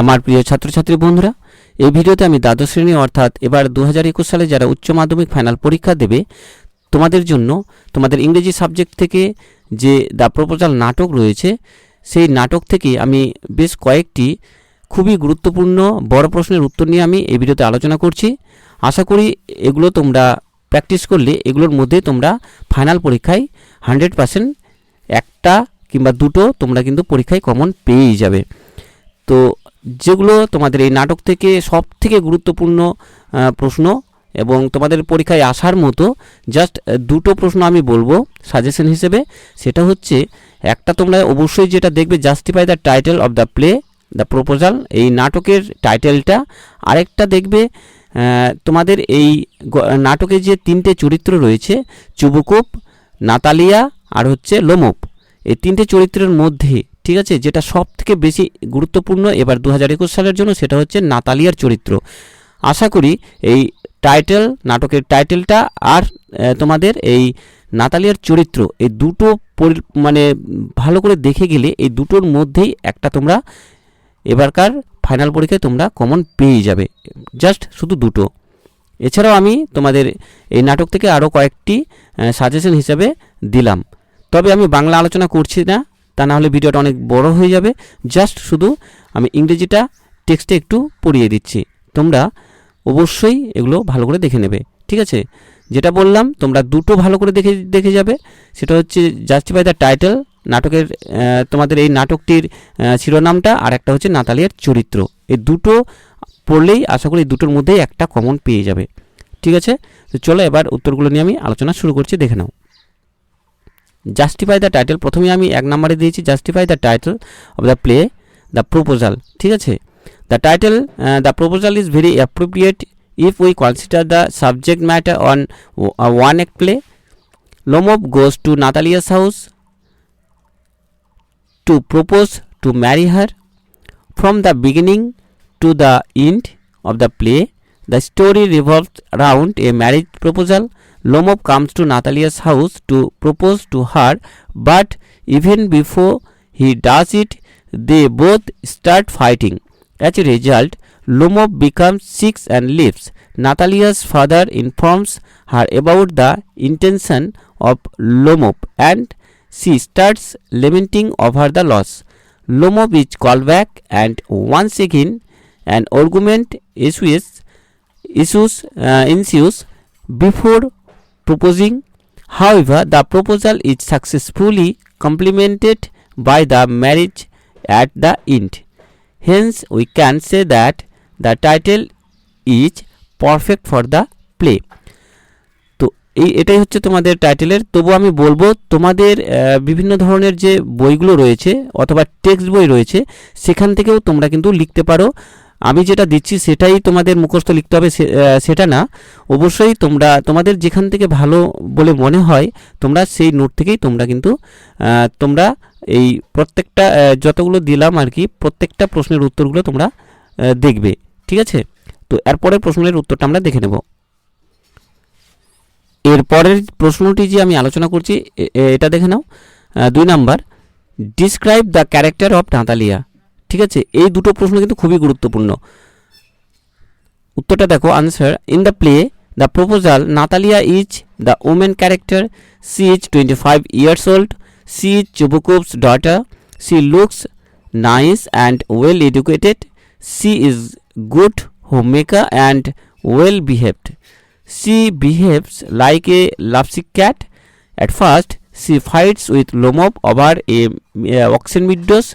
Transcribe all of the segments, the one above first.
আমার প্রিয় ছাত্রছাত্রী বন্ধুরা, এই ভিডিওতে আমি দ্বাদশ শ্রেণী অর্থাৎ এবার 2021 সালে যারা উচ্চ মাধ্যমিক ফাইনাল পরীক্ষা দেবে তোমাদের জন্য তোমাদের ইংরেজি সাবজেক্ট থেকে যে দ্য প্রপোজাল নাটক রয়েছে সেই নাটক থেকে আমি বেশ কয়েকটি খুবই গুরুত্বপূর্ণ বড় প্রশ্নের উত্তর নিয়ে আমি এই ভিডিওতে আলোচনা করছি। আশা করি এগুলো তোমরা প্র্যাকটিস করলে এগুলোর মধ্যে তোমরা ফাইনাল পরীক্ষায় 100% একটা কিংবা দুটো তোমরা কিন্তু পরীক্ষায় কমন পেয়েই যাবে। তো যেগুলো তোমাদের এই নাটক থেকে সব থেকে গুরুত্বপূর্ণ প্রশ্ন এবং তোমাদের পরীক্ষায় আসার মতো জাস্ট দুটো প্রশ্ন আমি বলবো সাজেশন হিসেবে। সেটা হচ্ছে একটা তোমরা অবশ্যই যেটা দেখবে, justify the title of the play the proposal, এই নাটকের টাইটেলটা। আরেকটা দেখবে তোমাদের এই নাটকে যে তিনটে চরিত্র রয়েছে, চুবুকুপ, নাতালিয়া আর হচ্ছে লোমোপ, এই তিনটে চরিত্রের মধ্যে ঠিক আছে যেটা সব থেকে বেশি গুরুত্বপূর্ণ এবার 2021 সালের জন্য সেটা হচ্ছে নাতালিয়ার চরিত্র। আশা করি এই টাইটেল, নাটকের টাইটেলটা আর তোমাদের এই নাতালিয়ার চরিত্র, এই দুটো মানে ভালো করে দেখে গেলে এই দুটোর মধ্যেই একটা তোমরা এবারকার ফাইনাল পরীক্ষায় তোমরা কমন পেয়ে যাবে, জাস্ট শুধু দুটো। এছাড়াও আমি তোমাদের এই নাটক থেকে আরও কয়েকটি সাজেশন হিসাবে দিলাম, তবে আমি বাংলা আলোচনা করছি না, তা না হলে ভিডিওটা অনেক বড় হয়ে যাবে। জাস্ট শুধু আমি ইংরেজিটা টেক্সটে একটু পড়িয়ে দিচ্ছি, তোমরা অবশ্যই এগুলো ভালো করে দেখে নেবে। ঠিক আছে, যেটা বললাম তোমরা দুটো ভালো করে দেখে যাবে, সেটা হচ্ছে জাস্টিফাই দ্য টাইটেল, নাটকের তোমাদের এই নাটকটির শিরোনামটা, আর একটা হচ্ছে নাতালিয়ার চরিত্র। এই দুটো পড়লেই আশা করি এই দুটোর মধ্যেই একটা কমন পেয়ে যাবে। ঠিক আছে, তো চলো এবার উত্তরগুলো নিয়ে আমি আলোচনা শুরু করছি, দেখে নাও। জাস্টিফাই দ্য টাইটেল, প্রথমে আমি 1 নম্বরে দিয়েছি justify the title of the play the proposal. ঠিক আছে, the title the proposal is very appropriate if we consider the subject matter on a one-act play. Lomov goes to Natalia's house to propose to marry her. From the beginning to the end of the play, the story revolves around a marriage proposal. Lomov comes to Natalia's house to propose to her, but even before he does it, they both start fighting. As a result, Lomov becomes sick and leaves. Natalia's father informs her about the intention of Lomov and she starts lamenting over the loss. Lomov is called back and once again an argument ensues before proposing. However, the proposal is successfully complemented by the marriage at the end. Hence, we can say that the title is perfect for the play. তো এটাই হচ্ছে তোমাদের টাইটেলের। তবু আমি বলবো তোমাদের বিভিন্ন ধরনের যে বইগুলো রয়েছে অথবা টেক্সট বই রয়েছে সেখান থেকেও তোমরা কিন্তু লিখতে পারো। আমি যেটা দিচ্ছি সেটাই তোমাদের মুখস্থ লিখতে হবে সেটা না, অবশ্যই তোমাদের যেখান থেকে ভালো বলে মনে হয় তোমরা সেই নোট থেকেই তোমরা কিন্তু তোমরা এই প্রত্যেকটা যতগুলো দিলাম আর কি প্রত্যেকটা প্রশ্নের উত্তরগুলো তোমরা দেখবে। ঠিক আছে, তো এরপরের প্রশ্নের উত্তরটা আমরা দেখে নেব। এরপরের প্রশ্নটি যে আমি আলোচনা করছি এটা দেখে নাও। 2 number, describe the character of Natalia. ঠিক আছে, এই দুটো প্রশ্ন কিন্তু খুবই গুরুত্বপূর্ণ। উত্তরটা দেখো, answer. In the play the proposal, Natalia is the women character. She is 25 years old. She is Chubukup's daughter. She looks nice and well educated. She is good homemaker and well behaved. She behaves like a lovesick cat. At first, she fights with Lomov over auction meadows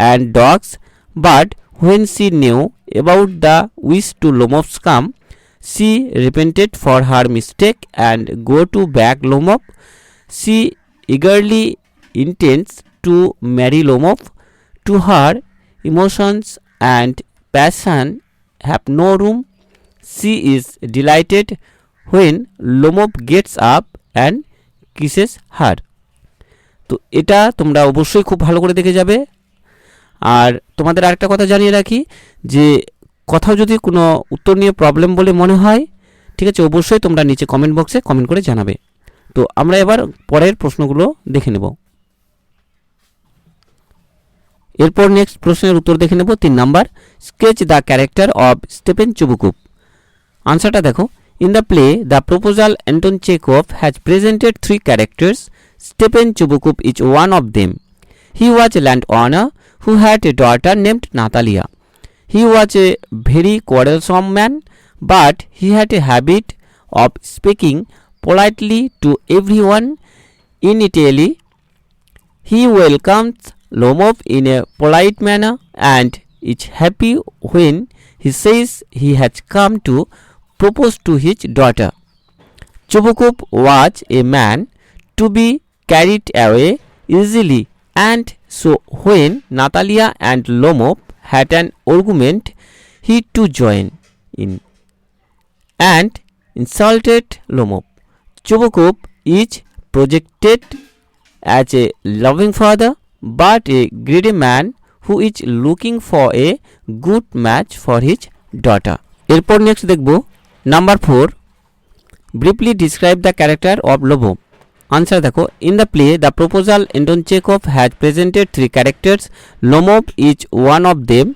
and dogs, but when she knew about the wish to Lomov's come, she repented for her mistake and go to back Lomov. She eagerly intends to marry Lomov. To her, emotions and passion have no room. She is delighted when Lomov gets up and kisses her. তো এটা তোমরা অবশ্যই খুব ভালো করে দেখে যাবে। আর তোমাদের আরেকটা কথা জানিয়ে রাখি যে কোথাও যদি কোনো উত্তর নিয়ে প্রবলেম বলে মনে হয়, ঠিক আছে, অবশ্যই তোমরা নিচে কমেন্ট বক্সে কমেন্ট করে জানাবে। তো আমরা এবার পরের প্রশ্নগুলো দেখে নেব। এরপর নেক্সট প্রশ্নের উত্তর দেখে নেব 3 number, sketch the character of Stepan Chubukov. আনসারটা দেখো, in the play the proposal Anton Chekhov has presented 3 characters, Stepan Chubukov is one of them. He was a landowner who had a daughter named Natalia. He was a very quarrelsome man, but he had a habit of speaking politely to everyone in Italy. He welcomes Lomov in a polite manner and is happy when he says he has come to propose to his daughter. Chubukov was a man to be carried away easily, and so when Natalia and Lomov had an argument, he too joined in and insulted Lomov. Chubukov is projected as a loving father, but a greedy man who is looking for a good match for his daughter. এরপর next দেখব number 4, briefly describe the character of Lomov. Answer দেখো, in the play the proposal Anton Chekhov has presented 3 characters, Lomov is one of them.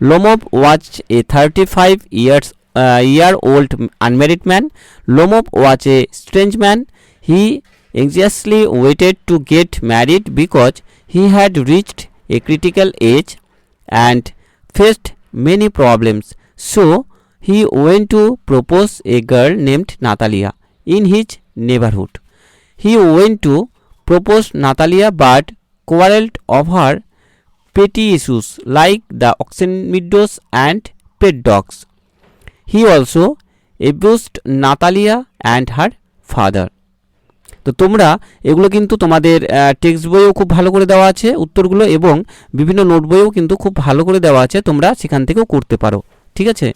Lomov was a 35 year old unmarried man. Lomov was a strange man. He anxiously waited to get married because he had reached a critical age and faced many problems. So he went to propose a girl named Natalia in his neighborhood. He went to propose Natalia but quarreled over petty issues like the oxen meadows and pet dogs. He also abused Natalia and her father. তো তোমরা এগুলো কিন্তু তোমাদের text বইয়েও খুব ভালো করে দেওয়া আছে উত্তরগুলো, এবং বিভিন্ন নোট বইয়েও কিন্তু খুব ভালো করে দেওয়া আছে, তোমরা সেখান থেকেও করতে পারো, ঠিক আছে।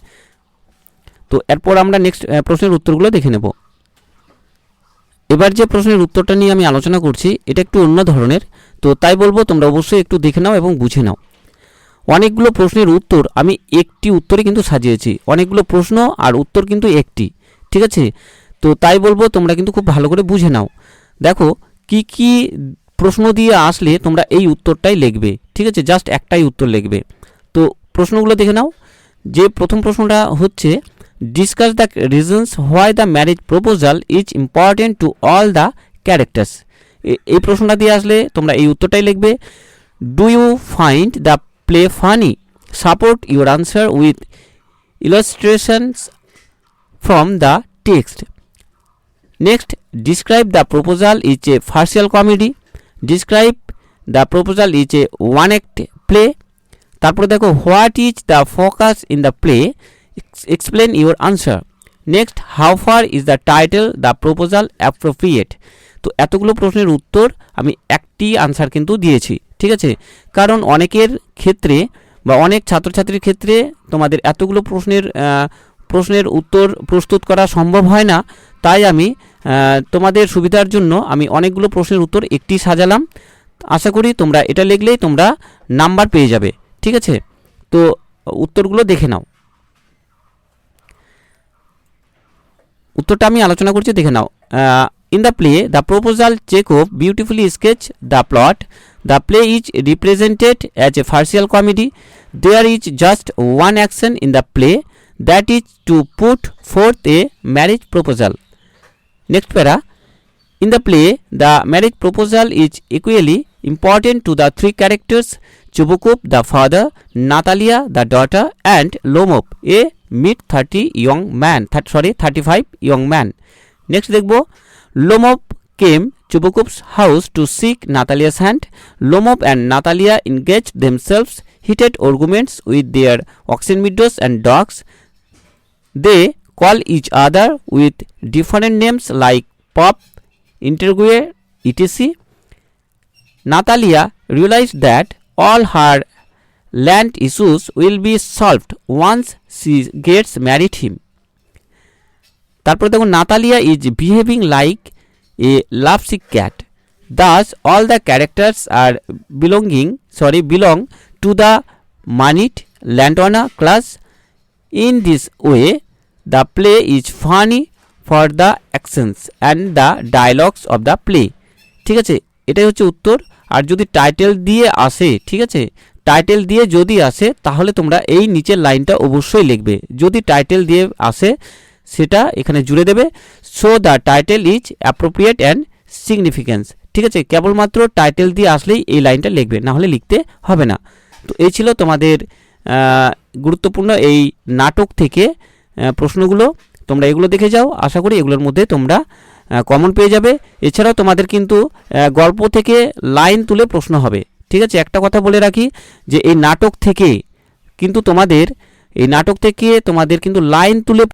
তো এরপর আমরা নেক্সট প্রশ্নের উত্তরগুলো দেখে নেব। এবার যে প্রশ্নের উত্তরটা নিয়ে আমি আলোচনা করছি এটা একটু অন্য ধরনের, তো তাই বলবো তোমরা অবশ্যই একটু দেখে নাও এবং বুঝে নাও। অনেকগুলো প্রশ্নের উত্তর আমি একটি উত্তরে কিন্তু সাজিয়েছি, অনেকগুলো প্রশ্ন আর উত্তর কিন্তু একটি, ঠিক আছে। তো তাই বলবো তোমরা কিন্তু খুব ভালো করে বুঝে নাও। দেখো কি কি প্রশ্ন দিয়ে আসলে তোমরা এই উত্তরটাই লিখবে, ঠিক আছে, জাস্ট একটাই উত্তর লিখবে। তো প্রশ্নগুলো দেখে নাও। যে প্রথম প্রশ্নটা হচ্ছে, discuss the reasons why the marriage proposal is important to all the characters. এই প্রশ্নটা দিয়ে আসলে তোমরা এই উত্তরটাই লিখবে। Do you find the play funny? Support your answer with illustrations from the text. Next, describe the proposal is a farcical comedy. Describe the proposal is a one act play. তারপরে দেখো, what is the focus in the play? Explain your answer. Next, how far is the title the proposal appropriate? তো এতগুলো প্রশ্নের উত্তর আমি একটি answer কিন্তু দিয়েছি, ঠিক আছে, কারণ অনেকের ক্ষেত্রে বা অনেক ছাত্রছাত্রীর ক্ষেত্রে তোমাদের এতগুলো প্রশ্নের উত্তর প্রস্তুত করা সম্ভব হয় না, তাই আমি তোমাদের সুবিধার জন্য আমি অনেকগুলো প্রশ্নের উত্তর একটি সাজালাম। আশা করি তোমরা এটা লিখলেই তোমরা নাম্বার পেয়ে যাবে, ঠিক আছে। তো উত্তরগুলো দেখে নাও। উত্তরটা আমি আলোচনা করছি, দেখে নাও। In the play the proposal Chekhov beautifully sketch the plot. The play is represented as a farcical comedy. There is just one action in the play, that is to put forth a marriage proposal. Next para, in the play the marriage proposal is equally important to the 3 characters, Chubukov the father, Natalia the daughter, and Lomov a mid-30 young man, 35 young man. Next দেখব, Lomov came Chubukov's house to seek Natalia's hand. Lomov and Natalia engaged themselves heated arguments with their oxen meadows and dogs. They call each other with different names like Pop, Intergue, etc. Natalia realized that all her land issues will be solved once she gets married him. তারপর দেখো, Natalia is behaving like a lovesick cat. Thus all the characters are belong to the moneyed landowner class. In this way the play is funny for the actions and the dialogues of the play. ঠিক আছে, এটাই হচ্ছে উত্তর। আর যদি title দিয়ে আসে, ঠিক আছে, টাইটেল দিয়ে যদি আসে তাহলে তোমরা এই নিচের লাইনটা অবশ্যই লিখবে। যদি টাইটেল দিয়ে আসে সেটা এখানে জুড়ে দেবে, so the title is appropriate and significance. ঠিক আছে, কেবলমাত্র টাইটেল দিয়ে আসলেই এই লাইনটা লিখবে, না হলে লিখতে হবে না। তো এই ছিল তোমাদের গুরুত্বপূর্ণ এই নাটক থেকে প্রশ্নগুলো। তোমরা এগুলো দেখে যাও, আশা করি এগুলোর মধ্যে তোমরা কমন পেয়ে যাবে। এছাড়াও তোমাদের কিন্তু গল্প থেকে লাইন তুলে প্রশ্ন হবে। ঠিক আছে, একটা কথা বলে রাখি যে এই নাটক থেকে কিন্তু তোমাদের কিন্তু লাইন তুলে